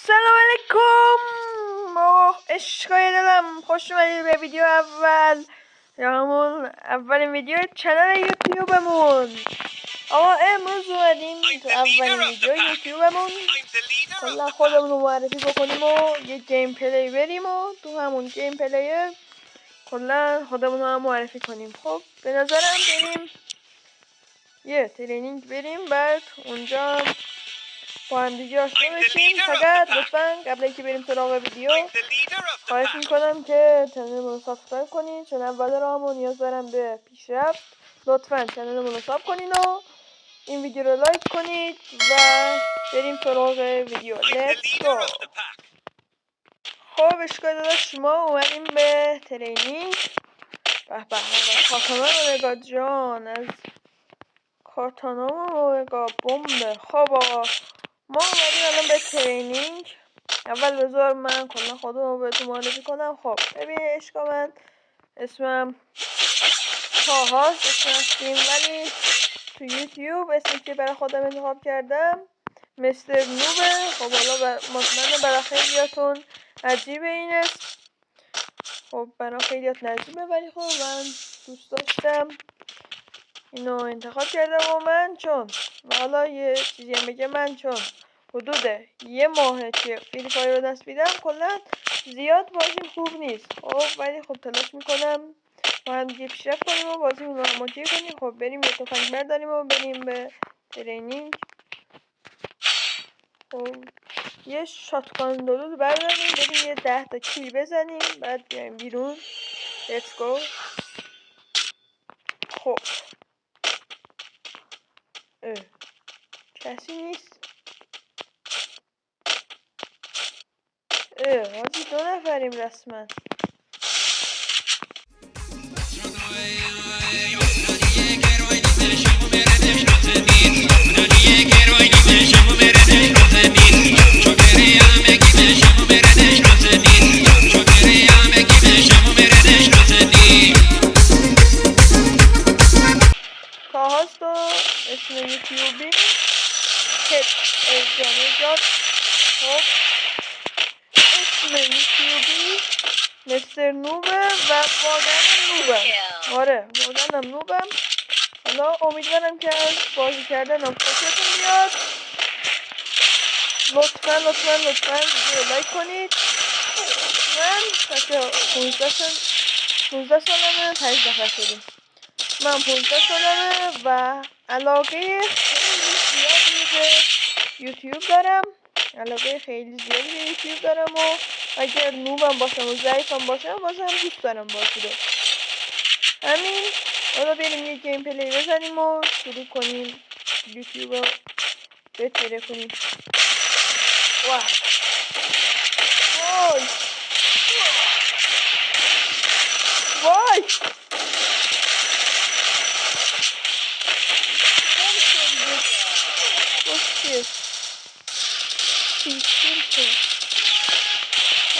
سلام علیکم عشقای دلم، خوش اومدید به ویدیو اول یا همون اولین ویدیو چنل یوتیوبمون. آقا امروز اومدیم تو اولین ویدیو یوتیوبمون کلا خودمون رو معرفی بکنیم و یه گیم پلی بریم و تو همون گیم پلی کلا خودمون رو هم معرفی کنیم. خب به نظرم بریم یه ترینینگ بریم، بعد اونجا با هم دیگه آشنا بشیم. فقط لطفا قبل اینکه بریم سراغ ویدیو خواهش میکنم که چنلمون رو سابسکرایب کنین، چون اول راهمون نیاز دارم به پیشرفت. لطفا چنلمون رو ساب کنین و این ویدیو رو لایک کنید و بریم سراغ ویدیو. Let's go. خب اشکال داشت، ما اومدیم به ترینینگ. به به کاتانا رو نگاه جان، از کاتانا رو نگاه بمبه. خب آقا ما اومدیم الان به ترینینگ. اول بذار من کلا خودم رو بهتون معرفی کنم. خب ببین عشقا، من اسمم تاهاست، اسم هستیم، ولی تو یوتیوب اسمی که برای خودم انتخاب کردم مستر نوبه. خب حالا مطمئنه برای خیلیاتون عجیبه این اسم. خب برای خیلیات نجیبه، ولی خب من دوست داشتم اینو انتخاب کردم. و من چون و حالا یه چیزی هم بگم، من چون حدود یه ماهه که فری فایر رو دست میدم، کلا زیاد بازیم خوب نیست. خب ولی خب تلاش میکنم با هم دیگه پیشرفت کنیم و بازیمون رو آماده کنیم. خب بریم یه تفنگ برداریم و بریم به ترینینگ. خب یه شاتگان دولو برداریم، بریم یه 10 تا کیل بزنیم، بعد بیایم بیرون. Let's go. خب کسی نیست. حاجی 2 نفریم رسما. تاهاست و اسم یوتیوبی هد جان. خب اسم یوتیوبی مستر نوبه و واقعا نوبم. آره واقعا نوبم. حالا امیدوارم که از بازی کردنم خوشتون بیاد. لطفا ویدیو لایک کنید. من بچه 15 سالمه، 5 نفر شدیم. من 15 سالمه و علاقه خیلی زیادی به یوتیوب دارم. و اگر نوبم باشم و ضعیفم باشم بازم دوست دارم بازی رو. همین. حالا بریم یه گیم پلی بزنیم و شروع کنیم یوتیوب رو بهتره کنیم. وای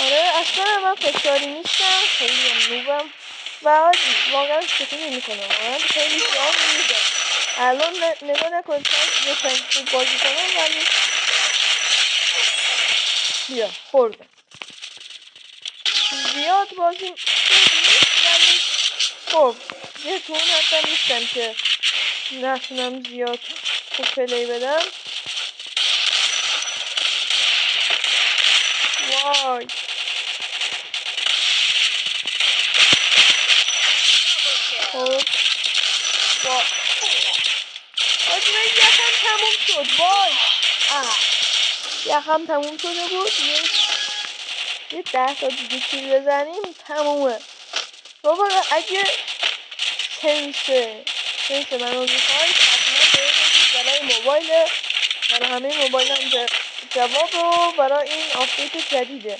آره اصلا من فشاری نیستم، خیلی هم نوبم و واقعا شوخی نمی کنم، واقعا خیلی زیاد میدم. الان نگاه نکن چند خوب بازی کنم، ولی بیا خوردم. زیاد بازی نیست، ولی خب یه تون حتی نیستم که نتونم زیاد خوب پلی بدم. وای خب آجمه یخم تموم شد. وای یخم تموم شده بود. یه 10 تا دیگه کیل بزنیم تمومه. بابا اگه سنس منو میخواید حتما بگید برای موبایل، برای همه موبایل هم جواب رو برای این آپدیت جدیده.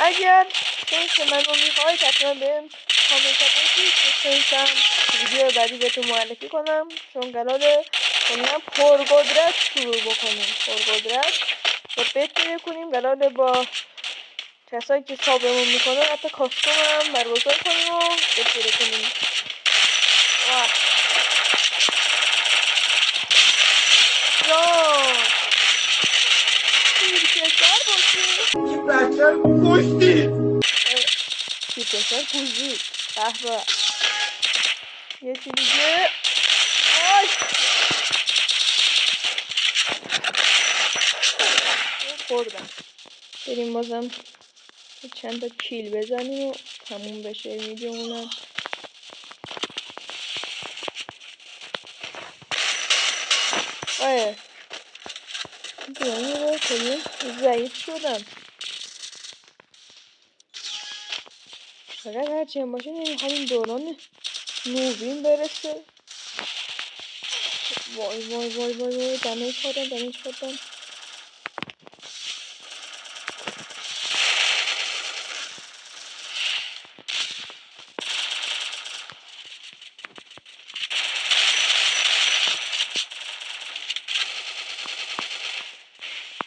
اگر سنس منو میخواید حتما بهم کامنت بکنید که سنسم ویدیو بعدی بهتون معرفی کنم، چون قراره کلا پرقدرت شروع بکنیم. پرقدرت و بهتره کنیم. قراره با کسایی که سابمون میکنن حتی کاستوم هم برگزار کنیم و بهتره کنیم. تیرکشار باشیم. پسر پشتی چی پسر پوزی به یه چی دیگه وای خوردم. بریم بازم چند تا کیل بزنیم و تموم بشه ویدیومونم. آره دیگه رو کلیم ضعیف شدم. فقط هرچی هم باشه نمیخوام این دوران نوبین برسه. وای وای وای وای وای دمیج خوردم.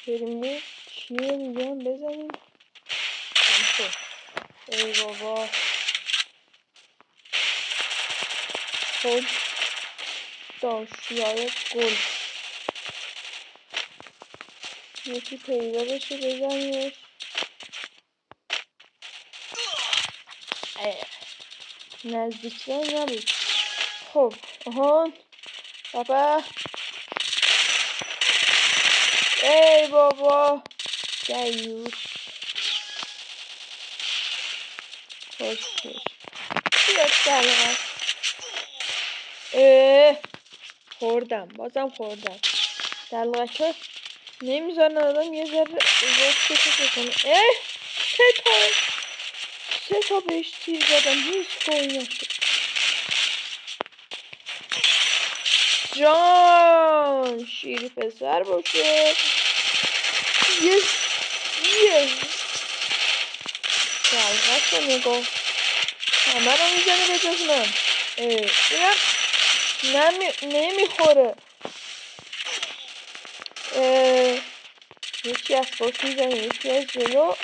بریم یه چیه دیگه هم بزنیم. ای بابا خود داشیای گل یکی پیدا بشه بزنیمش. نزدیکتر نبود. خب آهان بابا ای بابا دیوز خوشکش بیاد دلغت بازم خوردم. دلغت نمیذارن آدم یه ذره وقتشو بکنه. سه تا بهش تیر زدم هیچ گوی نشد. جان شیر پسر باشه. یه دلغت رو نگاه همه رو میزنه به جز من. اینم نمیخوره. یکی از پشت میزنه یکی از جلو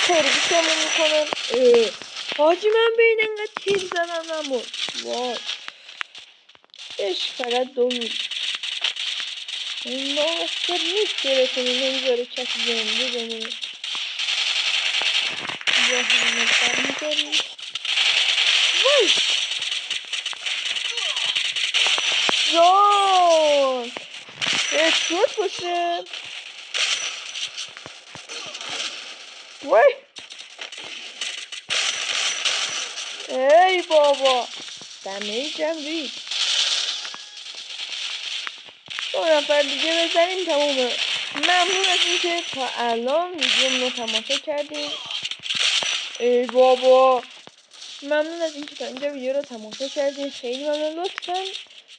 سرویسمون میکنن. حاجی من به این انقدر تیر زدم نمون. وای عشق فقط دومی این ناستر نیست که بتونی نمیذاره کسی زنده بمونه. یا همه بر میذاری وای جان اشتوت باشه. وای ای بابا دمیجم رید. 2 نفر دیگه بزنیم تمومه. ممنون از اینکه تا الان ویدیوم رو تماشا کردیم. ای بابا ممنون از اینکه تا اینجا ویدیو رو تماشا کردیم. خیلی ممنون. لطفا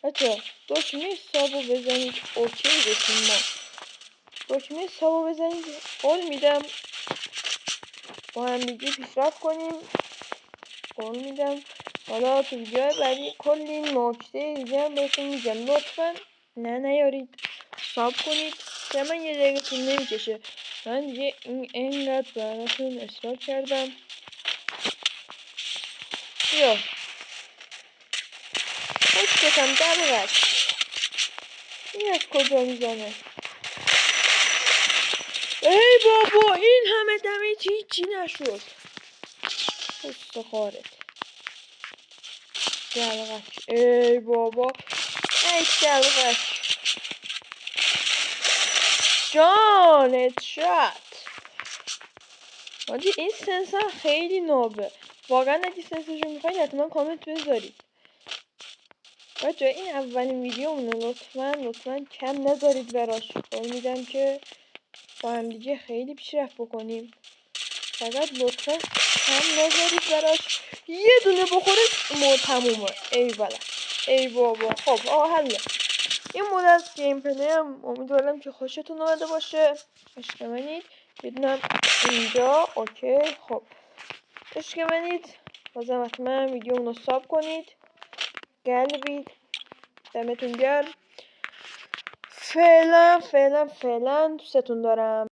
بچه دکمه سابو بزنید. اوکی بشیم ما دکمه سابو بزنید. قول میدم با هم دیگه پیشرفت کنیم. قول میدم حالا تو ویدیو بعدی کلی نکته دیگه هم بهتون میگم. لطفا نیارید ساب کنید که من یه دقیقه طول نمیکشه. من دیگه اینقدر براتون اصرار کردم. یا خوش بکم دلغت این از کجا میزنه. ای بابا این همه دمیج هیچی نشد. استخارت دلغت. ای بابا ای دلغت جانت شد. حاجی این سنسر خیلی نابه واقعا. اگه سنسرشو میخواید حتما کامنت بذارید. بچه این اولین ویدیومونه. لطفا کم نذارید براش. قول میدم که با هم دیگه خیلی پیشرفت بکنیم. فقط لطفا کم نذارید براش. یه دونه بخوره تمومه. ای والا ای بابا. خب حله این مود از گیم پلی هم امیدوارم که خوشتون اومده باشه. عشق منید. بدونم اینجا اوکی. خب عشق منید. بازم حتما ویدیومون رو ساب کنید. قلبید دمتون گرم. فعلا دوستتون دارم.